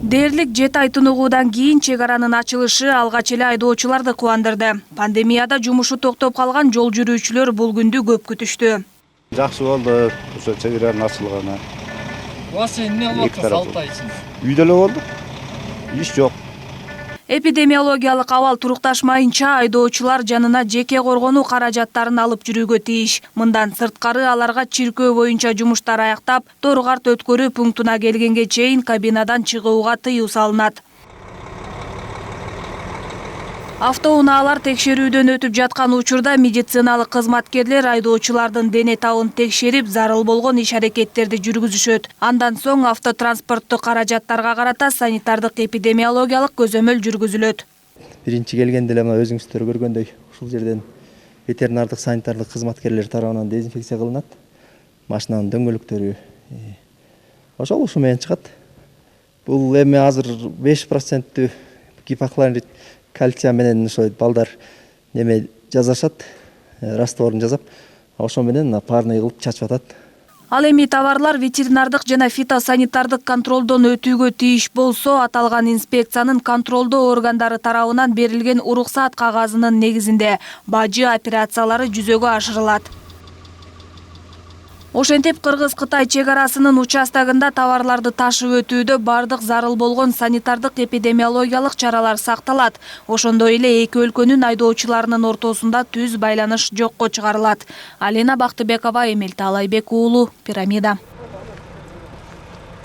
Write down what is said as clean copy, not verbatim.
Дээрлик 7 ай тыныгуудан кийин чек аранын ачылышы алгач эле айдоочуларды кубандырды. Пандемияда жумушу токтоп калган жол жүрүүчүлөр бул күндү көп күтүштү. Жакшы болду, ошо чек аранын ачылганы. Осы эмне болуп атат 6 ай ичинде? Үйдө эле болдук. Иш жок. Эпидемиологиялык абал турукташмайынча айдоочулар жанына жеке коргонуу каражаттарын алып жүрүүгө тийиш. Мындан сырткары аларга чиркөө боюнча жумуштар аяктап, тор карт өткөрүү пунктуна келгенге чейин кабинадан чыгууга тыюу салынат. Автоунаалар текшерүүдөн өтүп жаткан учурда медициналык кызматкерлер айдоочулардын дене табын текшерип, зарыл болгон иш-аракеттерди жүргүзүшөт. Андан соң автотранспорттук каражаттарга карата санитардык эпидемиологиялык көзөмөл жүргүзүлөт. Биринчи келгенде эле мына өзүңүздөр көргөндөй ушул жерден ветеринардык санитардык кызматкерлер тарабынан дезинфекция кылынат. Машинанын дөңгөлөктөрү ушу менен чыгат. Бул эми азыр 5% гипохлорид кальция менен ошо балдар неме жасашат, растворун жасап, ошо менен парный кылып чачып атат. Ал эми товарлар ветеринардык жана фитосанитардык контролдон өтүүгө тийиш болсо, аталган инспекциянын контролдоо органдары тарабынан берилген уруксаат кагазынын негизинде бажы операциялары жүзөгө ашырылат. Ошентип Кыргыз-Кытай чек арасынын участогунда товарларды ташып өтүүдө бардык зарыл болгон санитардык эпидемиологиялык чаралар сакталат. Ошондой эле эки өлкөнүн айдоочуларынын ортосунда түз байланыш жокко чыгарылат. Алина Бактыбекова, Эмил Таалайбек уулу, Пирамида.